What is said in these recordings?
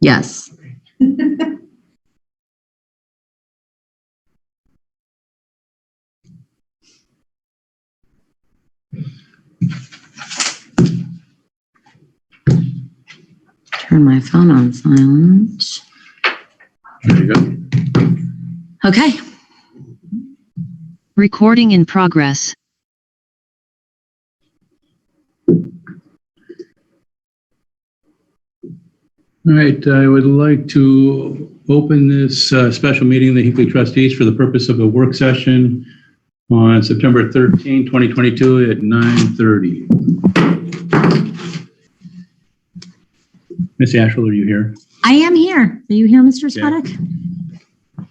Yes. Turn my phone on silent. There you go. Okay. Recording in progress. All right, I would like to open this special meeting of the Hinckley Trustees for the purpose of a work session on September 13, 2022 at 9:30. Ms. Asheville, are you here? I am here. Are you here, Mr. Swadek?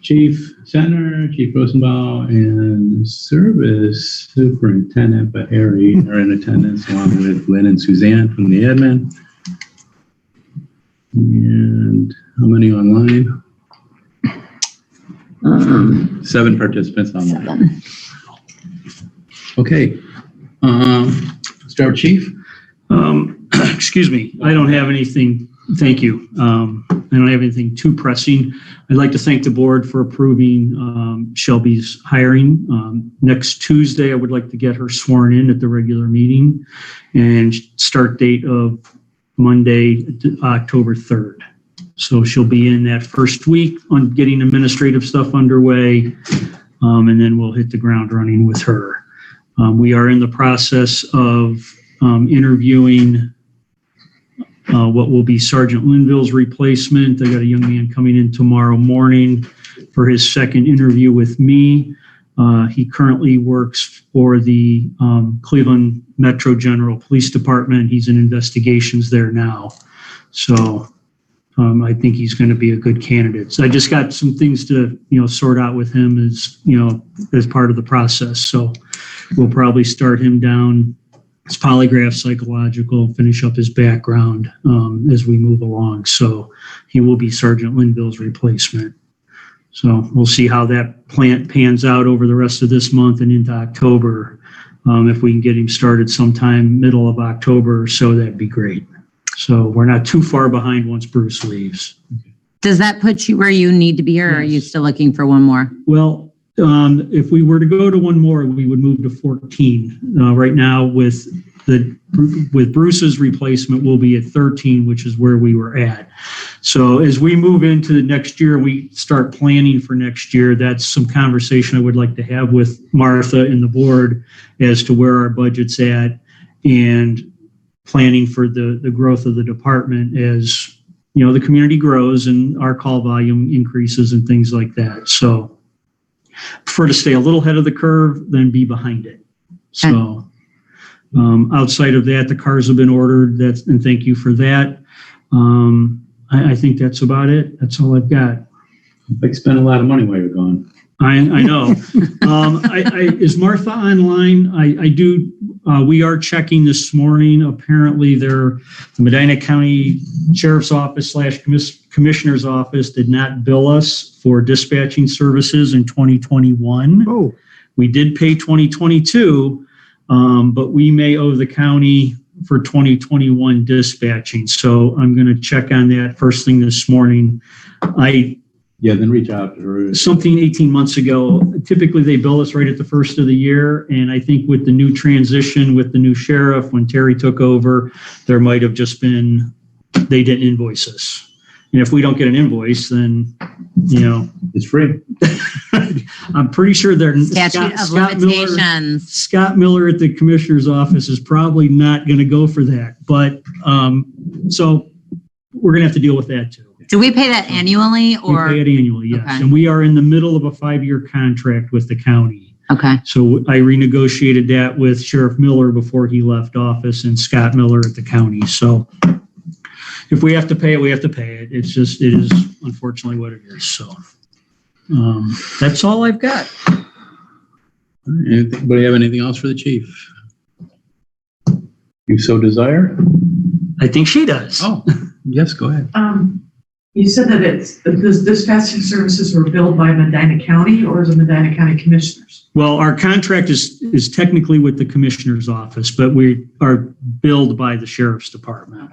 Chief Sentner, Chief Rosenbaum, and Service Superintendent Bahari are in attendance, along with Lynn and Suzanne from the admin. And how many online? 7 participants online. 7. Okay. Start with Chief. Excuse me. I don't have anything. Thank you. I don't have anything too pressing. I'd like to thank the board for approving Shelby's hiring. Next Tuesday, I would like to get her sworn in at the regular meeting, and start date of Monday, October 3rd. So she'll be in that first week on getting administrative stuff underway, and then we'll hit the ground running with her. We are in the process of interviewing what will be Sergeant Linville's replacement. I got a young man coming in tomorrow morning for his second interview with me. He currently works for the Cleveland Metro General Police Department. He's in investigations there now. So I think he's going to be a good candidate. So I just got some things to, sort out with him as part of the process. So we'll probably start him down his polygraph, psychological, finish up his background as we move along. So he will be Sergeant Linville's replacement. So we'll see how that pans out over the rest of this month and into October. If we can get him started sometime middle of October or so, that'd be great. So we're not too far behind once Bruce leaves. Does that put you where you need to be, or are you still looking for one more? Well, if we were to go to one more, we would move to 14. Right now, with Bruce's replacement, we'll be at 13, which is where we were at. So as we move into the next year, we start planning for next year. That's some conversation I would like to have with Martha and the board as to where our budget's at, and planning for the growth of the department as, the community grows and our call volume increases and things like that. So prefer to stay a little ahead of the curve than be behind it. So outside of that, the cars have been ordered. And thank you for that. I think that's about it. That's all I've got. I spent a lot of money while you're gone. I know. Is Martha online? I do. We are checking this morning. Apparently, the Medina County Sheriff's Office / Commissioner's Office did not bill us for dispatching services in 2021. Oh. We did pay 2022, but we may owe the county for 2021 dispatching. So I'm going to check on that first thing this morning. Then reach out to her. Something 18 months ago, typically they bill us right at the first of the year. And I think with the new transition, with the new sheriff, when Terry took over, there might have just been, they didn't invoice us. And if we don't get an invoice, then, It's free. I'm pretty sure they're Statute of limitations. Scott Miller at the commissioner's office is probably not going to go for that. But so we're going to have to deal with that too. Do we pay that annually, or? We pay it annually, yes. Okay. And we are in the middle of a 5-year contract with the county. Okay. So I renegotiated that with Sheriff Miller before he left office, and Scott Miller at the county. So if we have to pay it, we have to pay it. It is unfortunately what it is. So that's all I've got. Anybody have anything else for the chief? You so desire? I think she does. Oh, yes, go ahead. You said that those dispatching services were billed by Medina County, or is it Medina County Commissioners? Well, our contract is technically with the commissioner's office, but we are billed by the sheriff's department.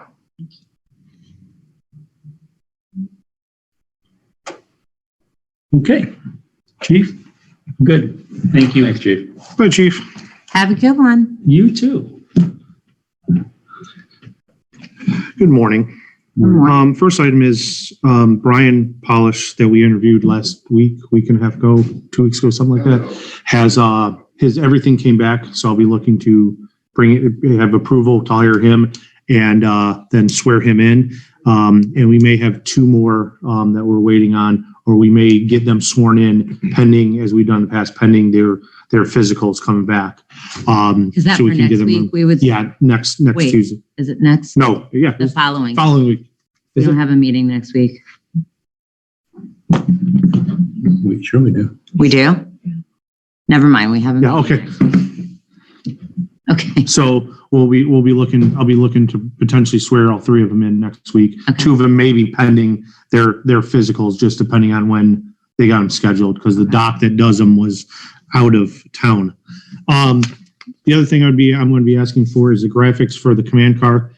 Okay. Chief? Good. Thank you. Thanks, Chief. Bye, Chief. Have a good one. You too. Good morning. Good morning. First item is Brian Polish that we interviewed last week and a half ago, 2 weeks ago, something like that, has his everything came back. So I'll be looking to have approval to hire him and then swear him in. And we may have 2 more that we're waiting on, or we may get them sworn in pending, as we've done in the past, pending their physicals coming back. Is that so for next week? We would, Yeah, next Wait. Tuesday. is it next? No, yeah, The following. following week. We Is don't it? have a meeting next week. We surely do. We do? Never mind, we have a Yeah, meeting. okay. Okay, So I'll be looking to potentially swear all 3 of them in next week. Okay. 2 of them may be pending their physicals, just depending on when they got them scheduled, because the doc that does them was out of town. The other thing I'm going to be asking for is the graphics for the command car.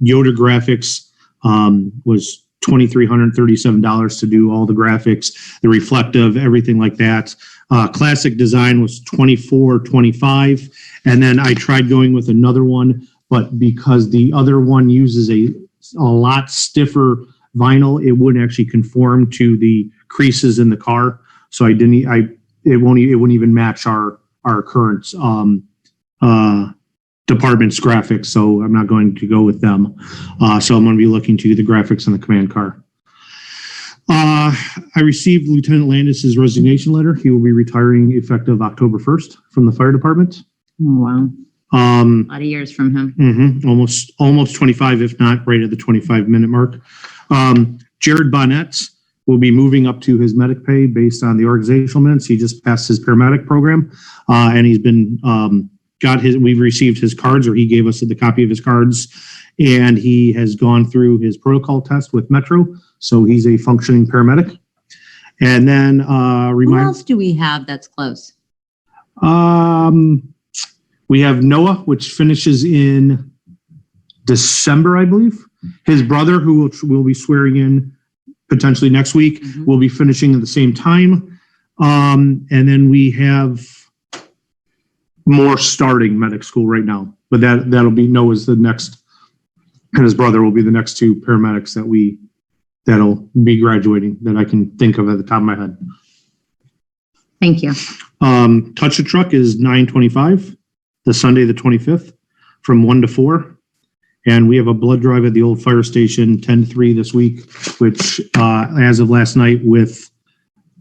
Yoder Graphics was $2,337 to do all the graphics, the reflective, everything like that. Classic Design was $24.25, and then I tried going with another one, but because the other one uses a lot stiffer vinyl, it wouldn't actually conform to the creases in the car. So it wouldn't even match our current department's graphics. So I'm not going to go with them. So I'm going to be looking to the graphics on the command car. I received Lieutenant Landis's resignation letter. He will be retiring effective October 1st from the fire department. oh, wow, a lot of years from him. Almost 25, if not right at the 25-minute mark. Jared Bonnet will be moving up to his medic pay based on the organizational minutes. He just passed his paramedic program, and he's been we've received his cards, or he gave us the copy of his cards, and he has gone through his protocol test with Metro, so he's a functioning paramedic. And then Who else do we have that's close? we have Noah, which finishes in December, I believe. His brother, who will be swearing in potentially next week, will be finishing at the same time. And then we have more starting medic school right now, but that'll be Noah's the next, and his brother will be the next 2 paramedics that'll be graduating that I can think of at the top of my head. Thank you. Touch a Truck is $9.25, the Sunday, the 25th, from 1 to 4. And we have a blood drive at the old fire station, 10 to 3 this week, which, as of last night, with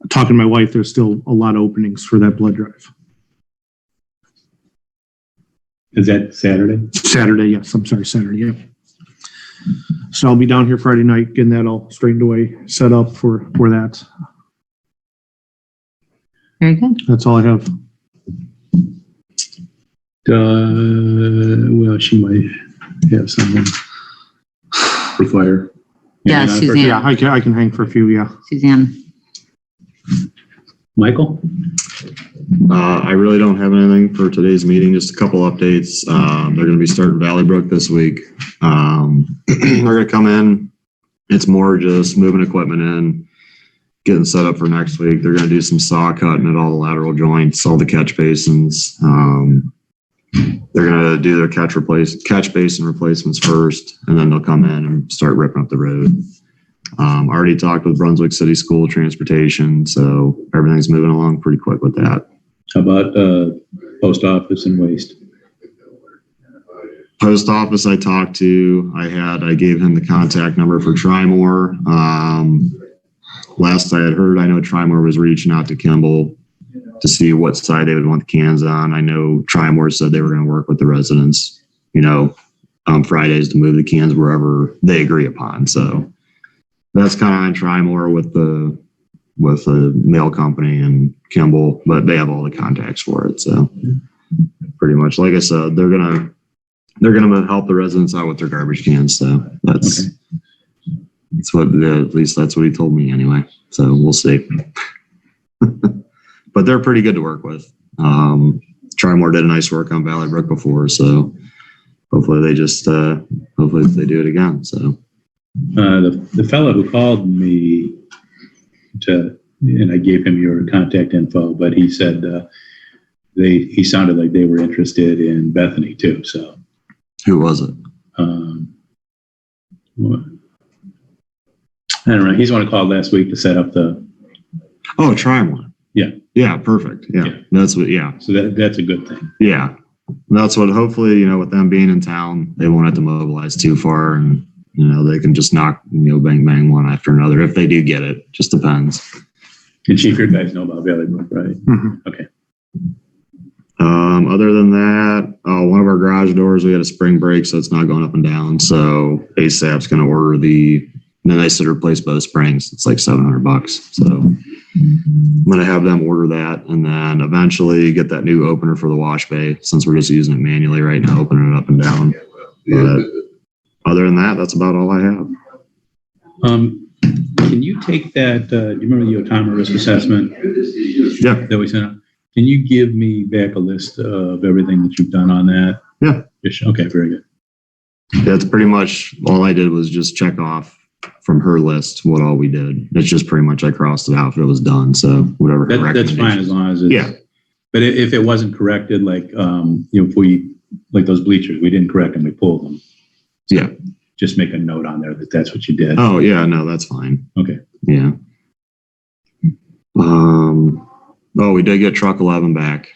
talking to my wife, there's still a lot of openings for that blood drive. Is that Saturday? Saturday, yes. I'm sorry, Saturday, yeah. So I'll be down here Friday night getting that all straightened away, set up for that. Very good. That's all I have. Well, she might have someone for fire. Yeah, Suzanne. Yeah, I can hang for a few, yeah. Suzanne. Michael? I really don't have anything for today's meeting, just a couple updates. They're going to be starting Valley Brook this week. They're going to come in. It's more just moving equipment in, getting set up for next week. They're going to do some saw cutting at all the lateral joints, all the catch basins. They're going to do their catch basin replacements first, and then they'll come in and start ripping up the road. Already talked with Brunswick City School Transportation, so everything's moving along pretty quick with that. How about post office and waste? Post office I talked to, I gave him the contact number for Trimore. Last I had heard, I know Trimore was reaching out to Kimball to see what side they would want the cans on. I know Trimore said they were going to work with the residents, on Fridays to move the cans wherever they agree upon. So that's kind of on Trimore with the mail company and Kimball, but they have all the contacts for it. So pretty much, like I said, they're gonna help the residents out with their garbage cans. So that's what, at least that's what he told me anyway. So we'll see. But they're pretty good to work with. Trimore did a nice work on Valley Brook before, so hopefully they do it again. So The fellow who called me to and I gave him your contact info, but he said he sounded like they were interested in Bethany too. So Who was it? What? I don't know. He's one who called last week to set up the. Oh, Trimore. Yeah. Yeah, perfect. Yeah. Yeah. That's what, yeah. So that's a good thing. Yeah. That's what, hopefully, with them being in town, they won't have to mobilize too far and, they can just knock, bang, bang one after another. If they do get it, just depends. And Chief, your guys know about Valley Brook, right? Mhm. Okay. Other than that, one of our garage doors, we had a spring break, so it's not going up and down. So ASAP's going to order then they said replace both springs. It's like $700. So I'm going to have them order that and then eventually get that new opener for the wash bay since we're just using it manually right now, opening it up and down. But other than that, that's about all I have. Can you take that, do you remember the Otama risk assessment Yeah. that we sent out? Can you give me back a list of everything that you've done on that? Yeah. Okay, very good. That's pretty much all I did was just check off from her list what all we did. It's just pretty much I crossed it out if it was done. So whatever. her That's fine as long as it's. Yeah. But if it wasn't corrected, like, if we, like those bleachers, we didn't correct them, we pulled them. Yeah. Just make a note on there that that's what you did. Oh yeah, no, that's fine. Okay. Yeah. We did get truck 11 back.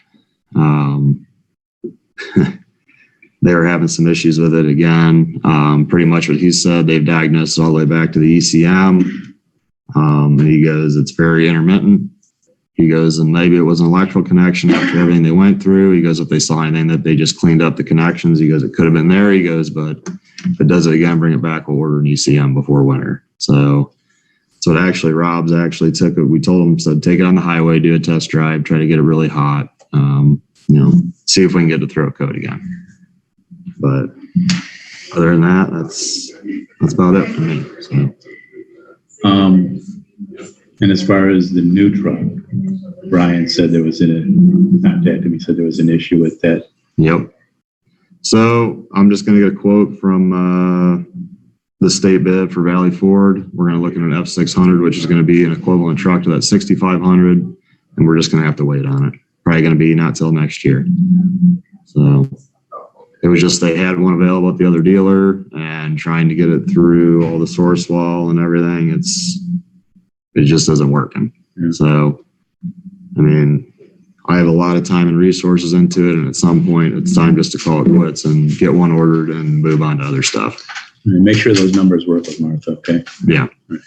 They were having some issues with it again. Pretty much what he said, they've diagnosed all the way back to the ECM. And he goes, it's very intermittent. He goes, and maybe it was an electrical connection after everything they went through. He goes, if they saw anything that they just cleaned up the connections, he goes, it could have been there. He goes, but if it does it again, bring it back. We'll order an ECM before winter. So Rob's actually took it. We told him, said, take it on the highway, do a test drive, try to get it really hot. See if we can get the throat coat again. But other than that, that's about it for me. So. And as far as the new truck, Brian said there was contacted me, said there was an issue with that. Yep. So I'm just going to get a quote from the state bid for Valley Ford. We're going to look at an F600, which is going to be an equivalent truck to that 6500, and we're just going to have to wait on it. Probably going to be not till next year. So it was just they had one available at the other dealer, and trying to get it through all the source wall and everything, it just isn't working. Yeah. So, I have a lot of time and resources into it, and at some point it's time just to call it quits and get one ordered and move on to other stuff. And make sure those numbers work with Martha, okay? Yeah. Right.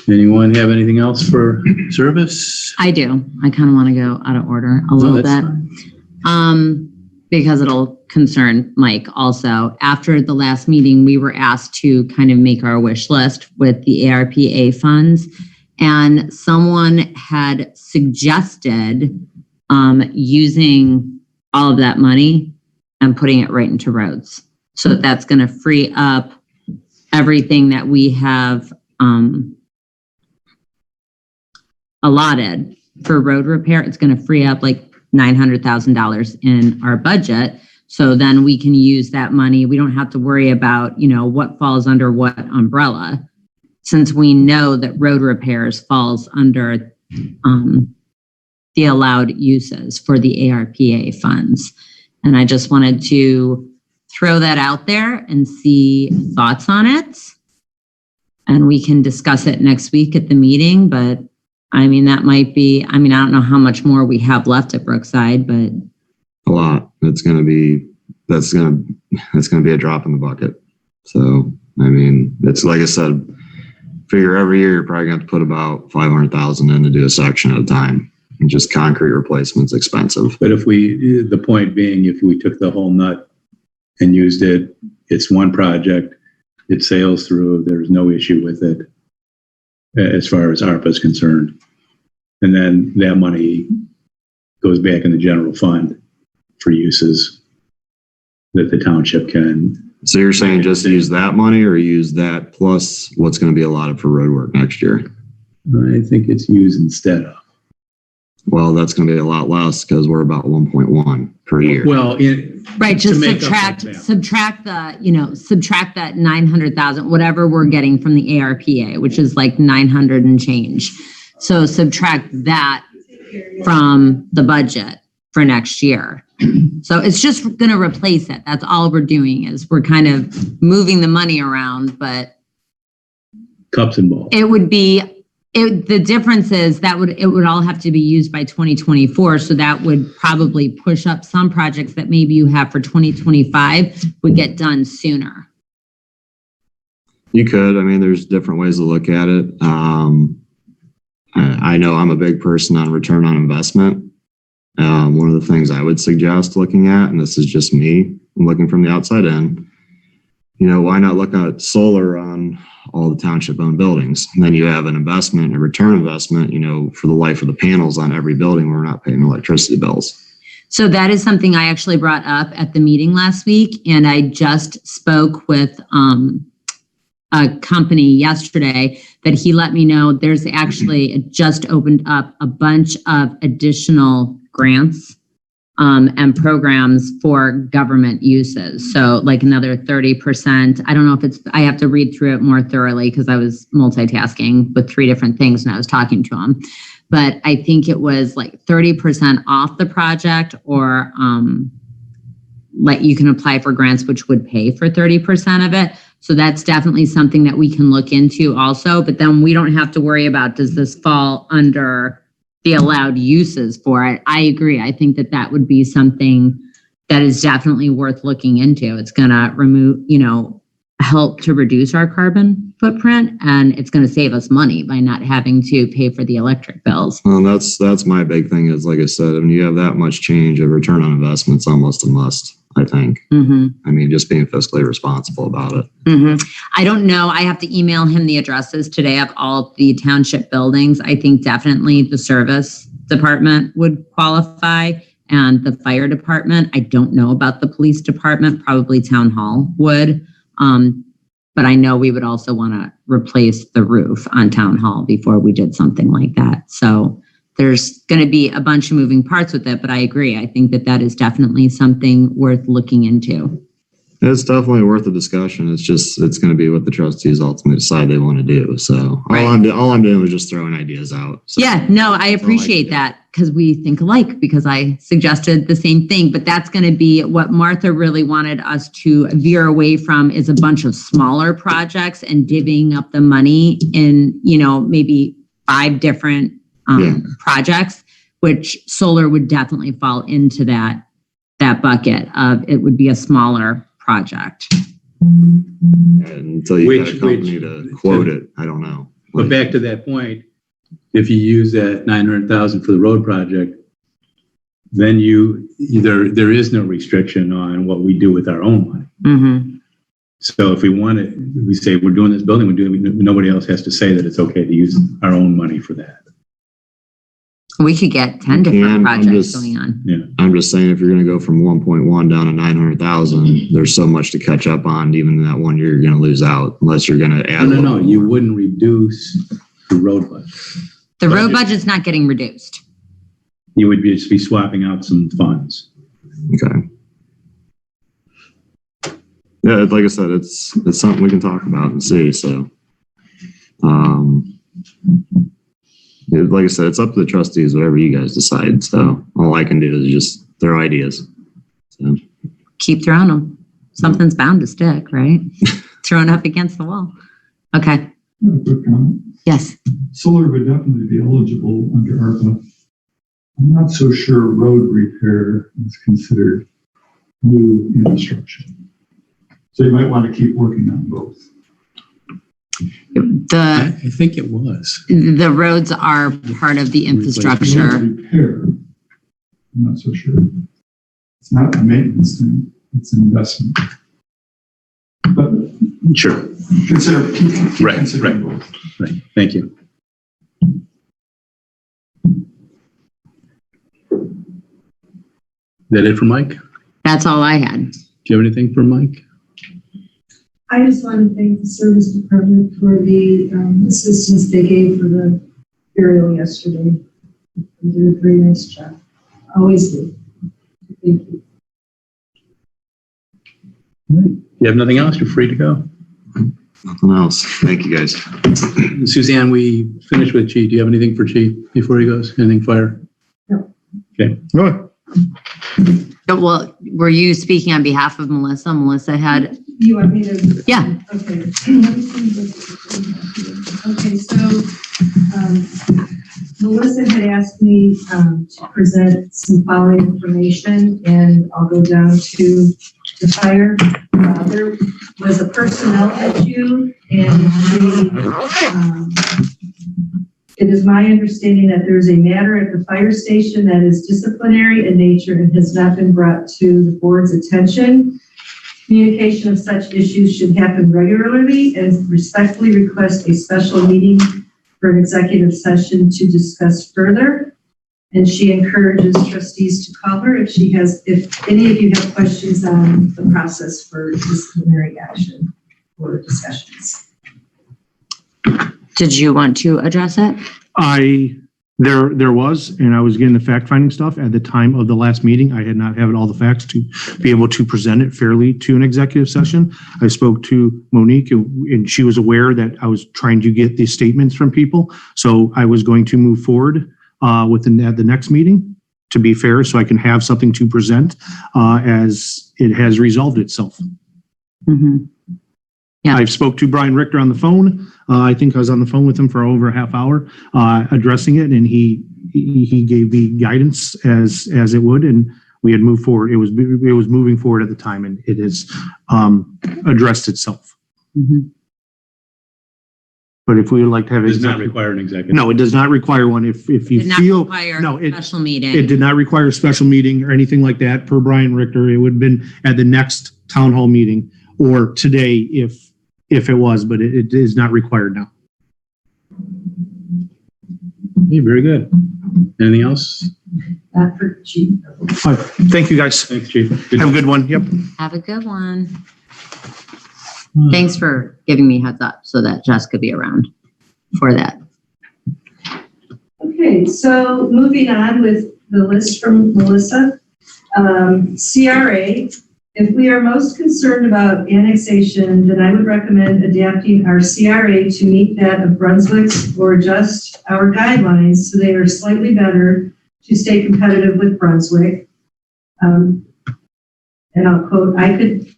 Anyone have anything else for service? I do. I kind of want to go out of order a little that's bit. Because it'll concern Mike also. After the last meeting, we were asked to kind of make our wish list with the ARPA funds. And someone had suggested using all of that money and putting it right into roads. So that's going to free up everything that we have allotted for road repair. It's going to free up like $900,000 in our budget. So then we can use that money. We don't have to worry about, what falls under what umbrella, since we know that road repairs falls under the allowed uses for the ARPA funds. And I just wanted to throw that out there and see thoughts on it. And we can discuss it next week at the meeting, but that might be, I don't know how much more we have left at Brookside, but A lot. That's going to be a drop in the bucket. So, it's like I said, figure every year you're probably going to have to put about 500,000 in to do a section at a time. And just concrete replacement's expensive. But the point being, if we took the whole nut and used it, it's one project, it sails through, there's no issue with it as far as ARPA is concerned. And then that money goes back in the general fund for uses that the township can. So you're saying just use that money or use that plus what's going to be allotted for road work next year? I think it's used instead of. Well, that's going to be a lot less because we're about 1.1 per year. Well, Right, just make up that subtract that 900,000, whatever we're getting from the ARPA, which is like 900 and change. So subtract that from the budget for next year. So it's just going to replace it. That's all we're doing is we're kind of moving the money around, but cups and balls. it would be, the difference is that it would all have to be used by 2024. So that would probably push up some projects that maybe you have for 2025 would get done sooner. You could. I mean, there's different ways to look at it. I know I'm a big person on return on investment. One of the things I would suggest looking at, and this is just me, I'm looking from the outside in, why not look at solar on all the township-owned buildings? And then you have an investment, a return investment, for the life of the panels on every building. We're not paying electricity bills. So that is something I actually brought up at the meeting last week, and I just spoke with a company yesterday that he let me know there's actually just opened up a bunch of additional grants and programs for government uses. So like another 30%. I don't know if I have to read through it more thoroughly because I was multitasking with 3 different things and I was talking to him. But I think it was like 30% off the project, or like you can apply for grants which would pay for 30% of it. So that's definitely something that we can look into also. But then we don't have to worry about, does this fall under the allowed uses for it? I agree. I think that would be something that is definitely worth looking into. It's going to remove, help to reduce our carbon footprint, and it's going to save us money by not having to pay for the electric bills. Well, that's my big thing is, like I said, when you have that much change, a return on investment's almost a must, I think. Mm-hmm. I mean, just being fiscally responsible about it. Mm-hmm. I don't know. I have to email him the addresses today of all the township buildings. I think definitely the service department would qualify and the fire department. I don't know about the police department. Probably town hall would. But I know we would also want to replace the roof on town hall before we did something like that. So there's going to be a bunch of moving parts with it, but I agree. I think that is definitely something worth looking into. It's definitely worth a discussion. It's going to be what the trustees ultimately decide they want to do. So all I'm doing is just throwing ideas out. So yeah, no, I appreciate that because we think alike, because I suggested the same thing, but that's going to be what Martha really wanted us to veer away from, is a bunch of smaller projects and divvying up the money in, maybe 5 different projects, which solar would definitely fall into that bucket of, it would be a smaller project. Until you get a company to quote it, I don't know. But back to that point, if you use that 900,000 for the road project, then there is no restriction on what we do with our own money. Mm-hmm. So if we say we're doing this building, nobody else has to say that it's okay to use our own money for that. We could get 10 different projects going on. Yeah. I'm just saying, if you're going to go from 1.1 down to 900,000, there's so much to catch up on. Even in that 1 year, you're going to lose out unless you're going to add. No. You wouldn't reduce the road budget. The road budget's not getting reduced. You would just be swapping out some funds. Okay. Yeah, like I said, it's something we can talk about and see. So, like I said, it's up to the trustees, whatever you guys decide. So all I can do is just throw ideas. So keep throwing them. Something's bound to stick, right? Thrown up against the wall. Okay. A quick comment. Yes. Solar would definitely be eligible under ARPA. I'm not so sure road repair is considered new infrastructure. So you might want to keep working on both. I think it was. The roads are part of the infrastructure. Repair, I'm not so sure. It's not a maintenance thing, it's an investment. But Sure. keep Right. considering both. Right. Thank you. Is that it for Mike? That's all I had. Do you have anything for Mike? I just want to thank the service department for the assistance they gave for the burial yesterday. You do a very nice job. Always do. Thank you. You have nothing else? You're free to go. Nothing else. Thank you, guys. Suzanne, we finished with Chief. Do you have anything for Chief before he goes? Anything fire? No. Okay. Go ahead. Well, were you speaking on behalf of Melissa? Melissa had, You want me to? Yeah. Okay. Okay, so, Melissa had asked me, to present some following information, and I'll go down to the fire. There was a personnel issue, and it is my understanding that there is a matter at the fire station that is disciplinary in nature and has not been brought to the board's attention. Communication of such issues should happen regularly, and respectfully request a special meeting for an executive session to discuss further. And she encourages trustees to call her if any of you have questions on the process for disciplinary action or discussions. did you want to address it? There was, and I was getting the fact-finding stuff at the time of the last meeting. I had not had all the facts to be able to present it fairly to an executive session. I spoke to Monique, and she was aware that I was trying to get these statements from people. So I was going to move forward at the next meeting, to be fair, so I can have something to present as it has resolved itself. Mm-hmm. Yeah. I've spoke to Brian Richter on the phone. I think I was on the phone with him for over a half hour addressing it, and he gave me guidance as it would, and we had moved forward. It was moving forward at the time, and it has addressed itself. Mm-hmm. But if we would like to have It does not require an executive. no, it does not require one. If you Did not feel require no, a special meeting. it did not require a special meeting or anything like that per Brian Richter. It would have been at the next town hall meeting or today if it was, but it is not required now. Yeah, very good. Anything else? Not for chief. All right. Thank you, guys. Thanks, Chief. Good Have a good one. Yep. Have a good one. Thanks for giving me heads up so that Jess could be around for that. Okay, so moving on with the list from Melissa. CRA, if we are most concerned about annexation, then I would recommend adapting our CRA to meet that of Brunswick's or adjust our guidelines so they are slightly better to stay competitive with Brunswick. And I'll quote,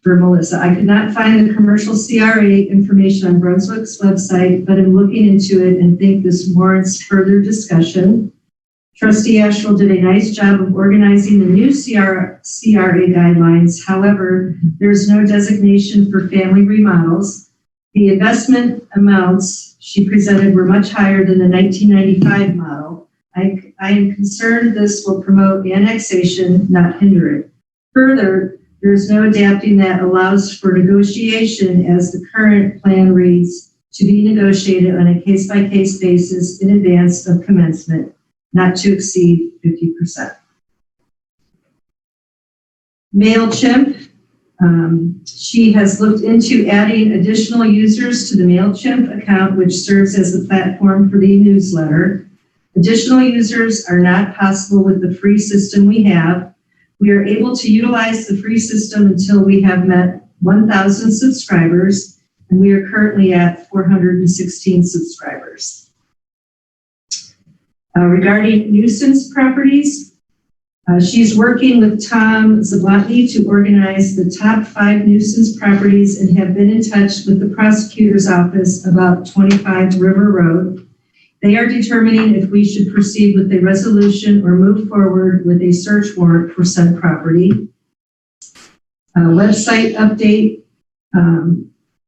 for Melissa, I could not find the commercial CRA information on Brunswick's website, but I'm looking into it and think this warrants further discussion. Trustee Ashwell did a nice job of organizing the new CRA guidelines. However, there's no designation for family remodels. The investment amounts she presented were much higher than the 1995 model. I am concerned this will promote annexation, not hinder it. Further, there is no adapting that allows for negotiation as the current plan reads to be negotiated on a case-by-case basis in advance of commencement, not to exceed 50%. MailChimp, she has looked into adding additional users to the MailChimp account, which serves as the platform for the newsletter. Additional users are not possible with the free system we have. We are able to utilize the free system until we have met 1,000 subscribers, and we are currently at 416 subscribers. Regarding nuisance properties, she's working with Tom Zablotny to organize the top 5 nuisance properties and have been in touch with the prosecutor's office about 25 River Road. They are determining if we should proceed with a resolution or move forward with a search warrant for said property. Website update.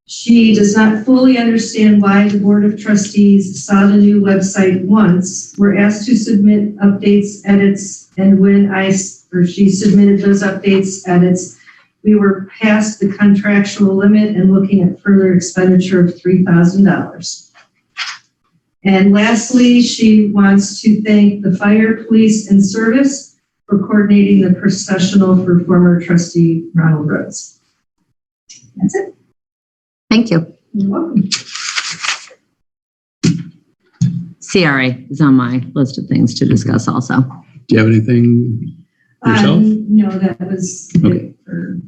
She does not fully understand why the Board of Trustees saw the new website once. We're asked to submit updates, edits, and when she submitted those updates, edits, we were past the contractual limit and looking at further expenditure of $3,000. And lastly, she wants to thank the fire, police, and service for coordinating the processional for former trustee Ronald Rhodes. That's it. Thank you. You're welcome. CRA is on my list of things to discuss also. Do you have anything yourself? No, that was Okay. it for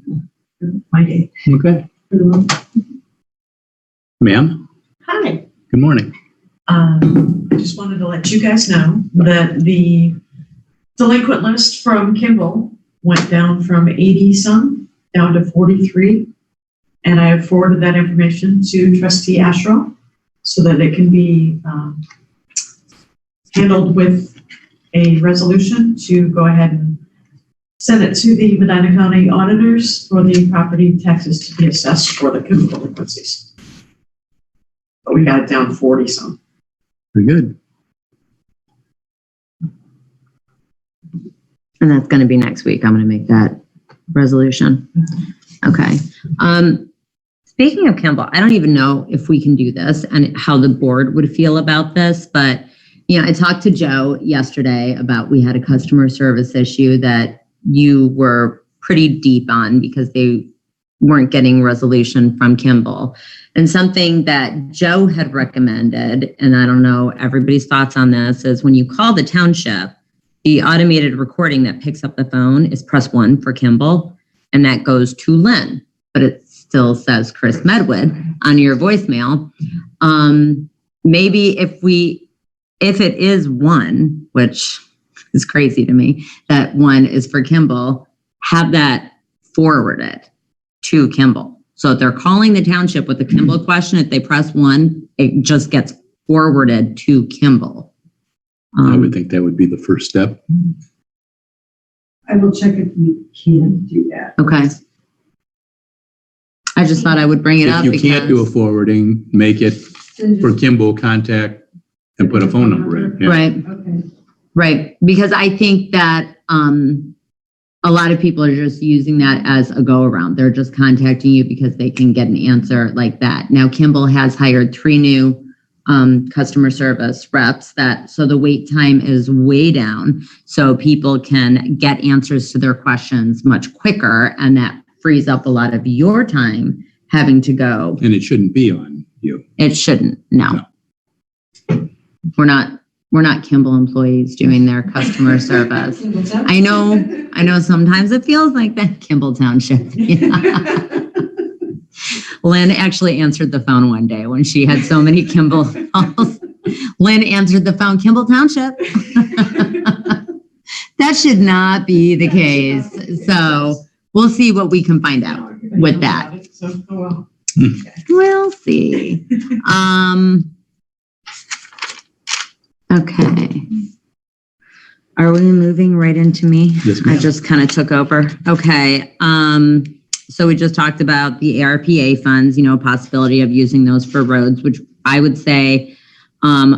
my day. Okay. For the month. Ma'am, Hi. good morning. I just wanted to let you guys know that the delinquent list from Kimball went down from 80 some down to 43. And I have forwarded that information to Trustee Asherall so that it can be handled with a resolution to go ahead and send it to the Medina County auditors for the property taxes to be assessed for the Kimball delinquencies. But we got it down 40 some. Very good. And that's going to be next week. I'm going to make that resolution. Okay. Speaking of Kimball, I don't even know if we can do this and how the board would feel about this, but I talked to Joe yesterday about we had a customer service issue that you were pretty deep on because they weren't getting resolution from Kimball. And something that Joe had recommended, and I don't know everybody's thoughts on this, is when you call the township, the automated recording that picks up the phone is press 1 for Kimball, and that goes to Lynn, but it still says Chris Medwood on your voicemail. Maybe if it is 1, which is crazy to me, that 1 is for Kimball, have that forwarded to Kimball. So if they're calling the township with a Kimball question, if they press 1, it just gets forwarded to Kimball. I would think that would be the first step. I will check if we can do that. Okay. I just thought I would bring it up. If you can't do a forwarding, make it for Kimball contact and put a phone number in. Yeah. Right, Okay. right. Because I think that a lot of people are just using that as a go around. They're just contacting you because they can get an answer like that. Now, Kimball has hired 3 new customer service reps so the wait time is way down. So people can get answers to their questions much quicker, and that frees up a lot of your time having to go. And it shouldn't be on you. It shouldn't. No. We're not Kimball employees doing their customer service. I know sometimes it feels like that, Kimball Township. Yeah. Lynn actually answered the phone one day when she had so many Kimball calls. Lynn answered the phone, Kimball Township. That should not be the case. So we'll see what we can find out with that. We'll see. Okay. Are we moving right into me? Yes, ma'am. I just kind of took over. Okay. So we just talked about the ARPA funds, possibility of using those for roads, which I would say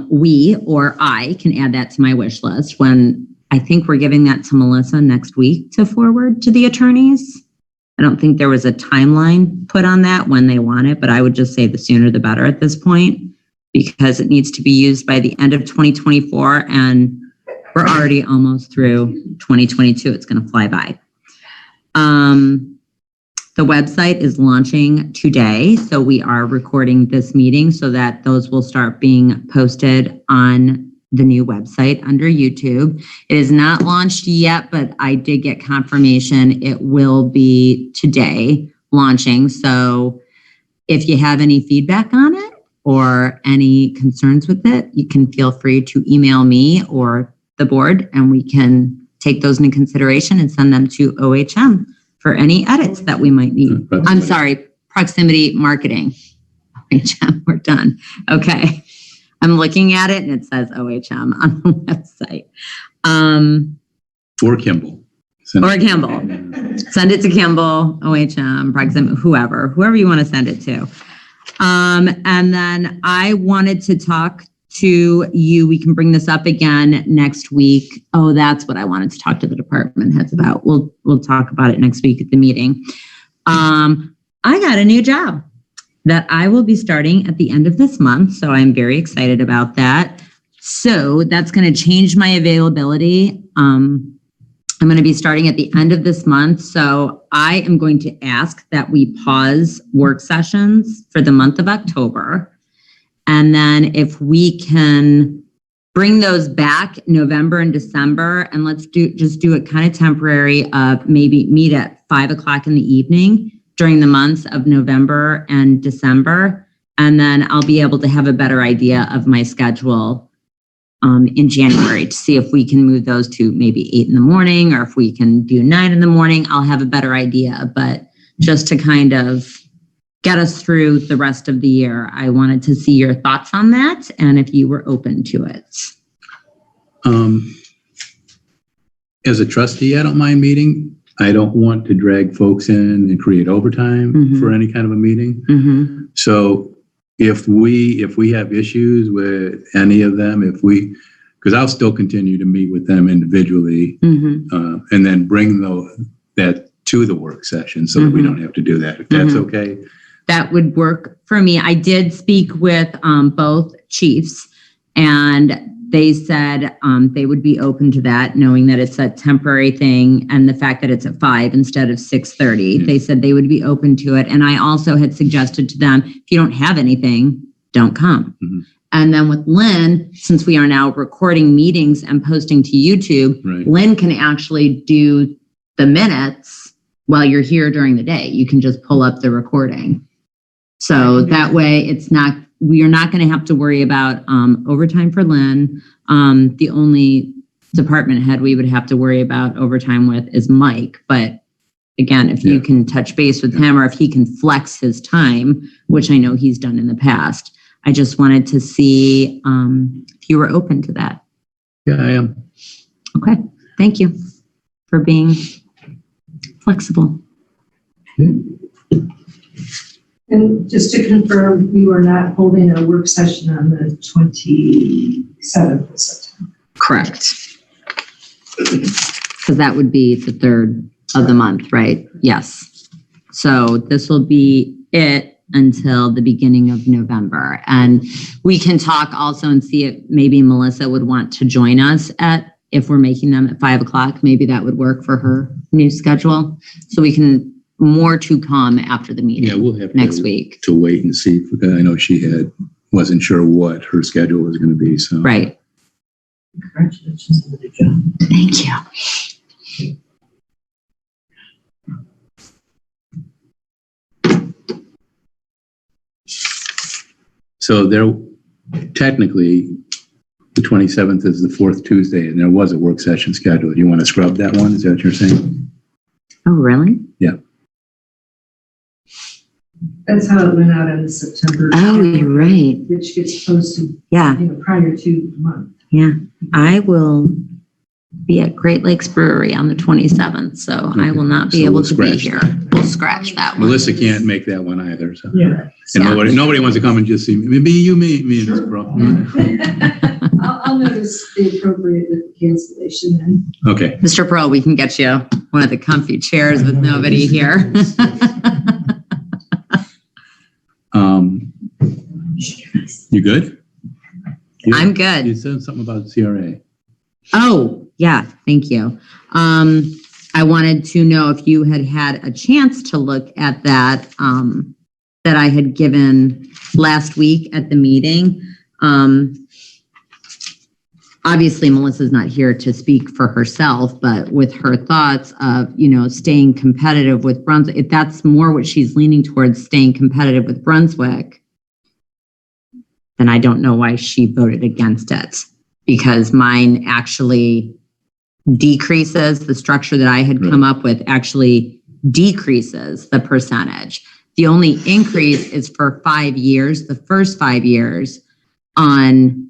we or I can add that to my wish list when I think we're giving that to Melissa next week to forward to the attorneys. I don't think there was a timeline put on that when they want it, but I would just say the sooner the better at this point because it needs to be used by the end of 2024 and we're already almost through 2022. It's going to fly by. The website is launching today, so we are recording this meeting so that those will start being posted on the new website under YouTube. It is not launched yet, but I did get confirmation it will be today launching. So if you have any feedback on it or any concerns with it, you can feel free to email me or the board and we can take those into consideration and send them to OHM for any edits that we might need. I'm sorry, proximity marketing. OHM, we're done. Okay. I'm looking at it and it says OHM on the website. Or Kimball. Or Kimball. Send it to Kimball, OHM, proximity, whoever you want to send it to. And then I wanted to talk to you. We can bring this up again next week. Oh, that's what I wanted to talk to the department heads about. We'll talk about it next week at the meeting. I got a new job that I will be starting at the end of this month. So I'm very excited about that. So that's going to change my availability. I'm going to be starting at the end of this month. So I am going to ask that we pause work sessions for the month of October. And then if we can bring those back November and December, and let's just do it kind of temporary, maybe meet at 5:00 in the evening during the months of November and December. And then I'll be able to have a better idea of my schedule in January to see if we can move those to maybe 8 in the morning, or if we can do 9 in the morning. I'll have a better idea, but just to kind of get us through the rest of the year, I wanted to see your thoughts on that and if you were open to it. As a trustee, I don't mind meeting. I don't want to drag folks in and create overtime for any kind of a meeting. So if we have issues with any of them, because I'll still continue to meet with them individually, and then bring that to the work session so that we don't have to do that. If that's okay. That would work for me. I did speak with both chiefs, and they said they would be open to that, knowing that it's a temporary thing and the fact that it's at 5 instead of 6:30. They said they would be open to it. And I also had suggested to them, if you don't have anything, don't come. And then with Lynn, since we are now recording meetings and posting to YouTube, Lynn can actually do the minutes while you're here during the day. You can just pull up the recording. So that way we are not going to have to worry about overtime for Lynn. The only department head we would have to worry about overtime with is Mike. But again, if you can touch base with him, or if he can flex his time, which I know he's done in the past, I just wanted to see if you were open to that. Yeah, I am. Okay. Thank you for being flexible. And just to confirm, you are not holding a work session on the 27th of September. Correct. Because that would be the 3rd of the month, right? Yes. So this will be it until the beginning of November. And we can talk also and see if maybe Melissa would want to join us if we're making them at 5:00, maybe that would work for her new schedule. So we can, more to come after the meeting. Yeah, we'll have next week to wait and see, because I know she wasn't sure what her schedule was going to be. So right. Congratulations on the new job. Thank you. So technically, the 27th is the 4th Tuesday, and there was a work session scheduled. You want to scrub that one? Is that what you're saying? Oh, really? Yeah. That's how it went out on the September. Oh, you're right. Which gets posted, Yeah. prior to the month. Yeah. I will be at Great Lakes Brewery on the 27th, so I will not be So able we'll to be scratch here. that. We'll scratch that one. Melissa can't make that one either. So. Yeah. And nobody wants to come and just see me. Me and this bro. I'll notice the appropriate with the cancellation then. Okay. Mr. Pearl, we can get you one of the comfy chairs with nobody here. You good? I'm good. You said something about CRA. Oh, yeah, thank you. I wanted to know if you had a chance to look at that, that I had given last week at the meeting. Obviously, Melissa's not here to speak for herself, but with her thoughts of, staying competitive with Brunswick, if that's more what she's leaning towards, staying competitive with Brunswick, then I don't know why she voted against it, because mine actually decreases, the structure that I had come up with actually decreases the percentage. The only increase is for 5 years, the first 5 years on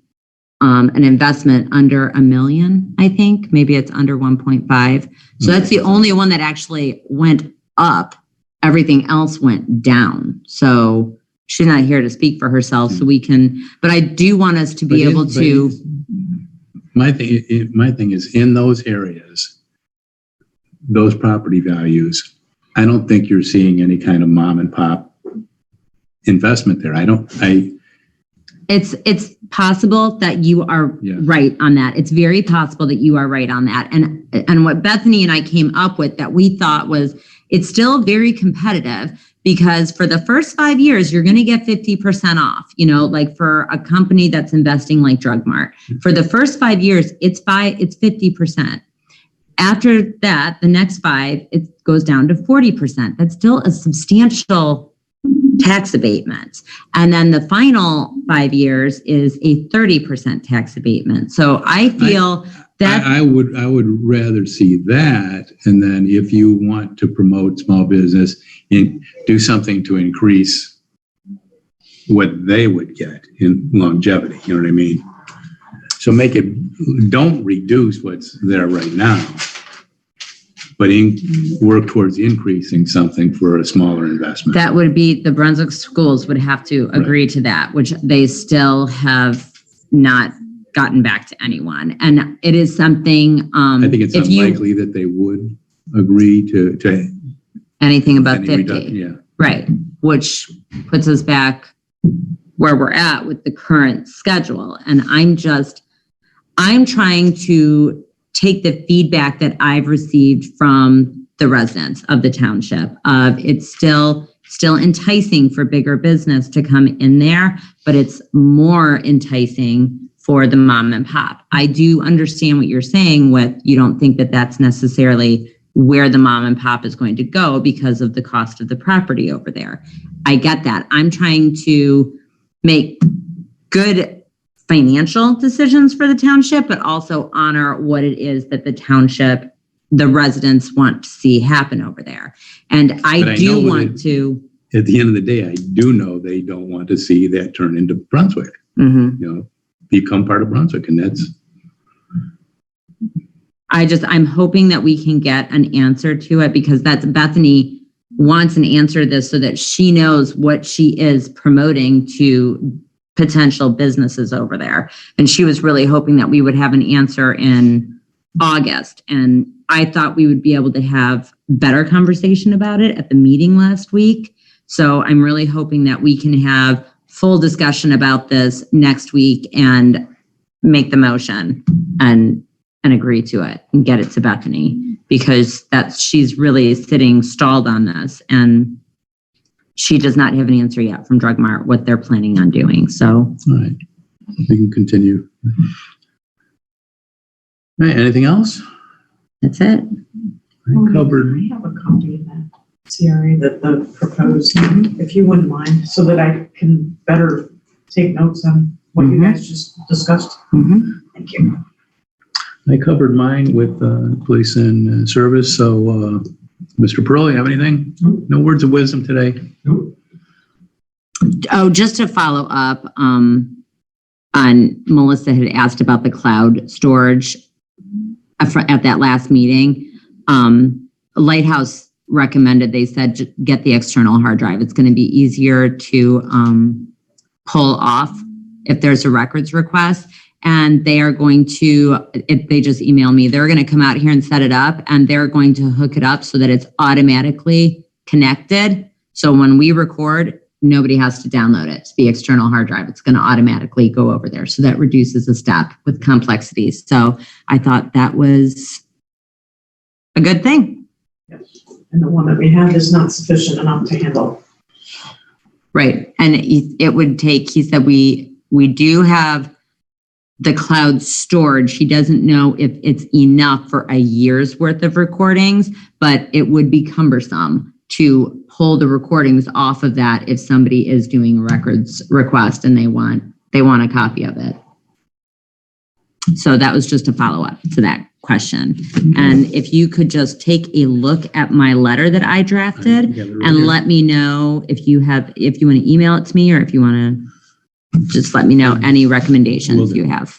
an investment under $1 million, I think. Maybe it's under 1.5. So that's the only one that actually went up. Everything else went down. So she's not here to speak for herself, so we can, but I do want us to be able to. My thing is, in those areas, those property values, I don't think you're seeing any kind of mom and pop investment there. It's possible that you are right on that. It's very possible that you are right on that. And what Bethany and I came up with that we thought was, it's still very competitive, because for the first 5 years, you're going to get 50% off, like for a company that's investing like Drug Mart. For the first 5 years, it's 50%. After that, the next 5, it goes down to 40%. That's still a substantial tax abatement. And then the final 5 years is a 30% tax abatement. So I feel that I would rather see that. And then if you want to promote small business, do something to increase what they would get in longevity. You know what I mean? So don't reduce what's there right now, but work towards increasing something for a smaller investment. that would be, the Brunswick schools would have to agree to that, which they still have not gotten back to anyone. And it is something, I think it's unlikely that they would agree to anything above any 50. reduction. Yeah. Right, which puts us back where we're at with the current schedule. And I'm trying to take the feedback that I've received from the residents of the township of it's still enticing for bigger business to come in there, but it's more enticing for the mom and pop. I do understand what you're saying with, you don't think that that's necessarily where the mom and pop is going to go because of the cost of the property over there. I get that. I'm trying to make good financial decisions for the township, but also honor what it is that the township, the residents want to see happen over there. And But I I do know want to. At the end of the day, I do know they don't want to see that turn into Brunswick, become part of Brunswick. And that's, I'm hoping that we can get an answer to it, because that's Bethany wants an answer to this so that she knows what she is promoting to potential businesses over there. And she was really hoping that we would have an answer in August. And I thought we would be able to have better conversation about it at the meeting last week. So I'm really hoping that we can have full discussion about this next week and make the motion and agree to it and get it to Bethany, because she's really sitting stalled on this, and she does not have an answer yet from Drug Mart what they're planning on doing. So, all right, we can continue. All right, anything else? that's it. I covered. I have a copy of that CRA that the proposed, if you wouldn't mind, so that I can better take notes on what you guys just discussed. Thank you. I covered mine with police and service. So, Mr. Pearl, you have anything? No words of wisdom today? Nope. Oh, just to follow up on Melissa had asked about the cloud storage at that last meeting. Lighthouse recommended, they said, get the external hard drive. It's going to be easier to pull off if there's a records request. And they are going to, if they just email me, they're going to come out here and set it up, and they're going to hook it up so that it's automatically connected. So when we record, nobody has to download it to the external hard drive. It's going to automatically go over there. So that reduces a step with complexities. So I thought that was a good thing. Yes. And the one that we have is not sufficient enough to handle. Right. And it would take, he said, we do have the cloud storage. He doesn't know if it's enough for a year's worth of recordings, but it would be cumbersome to pull the recordings off of that if somebody is doing a records request and they want a copy of it. So that was just a follow-up to that question. And if you could just take a look at my letter that I drafted and let me know if you want to email it to me, or if you want to just let me know any recommendations you have.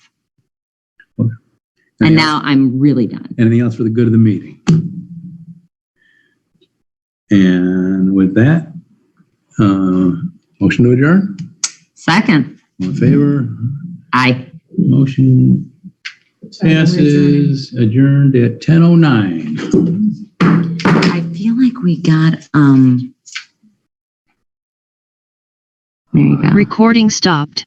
And now I'm really done. Anything else for the good of the meeting? And with that, motion to adjourn? Second. All in favor? Aye. Motion passes. Adjourned at 10:09. I feel like we got, there you go. Recording stopped.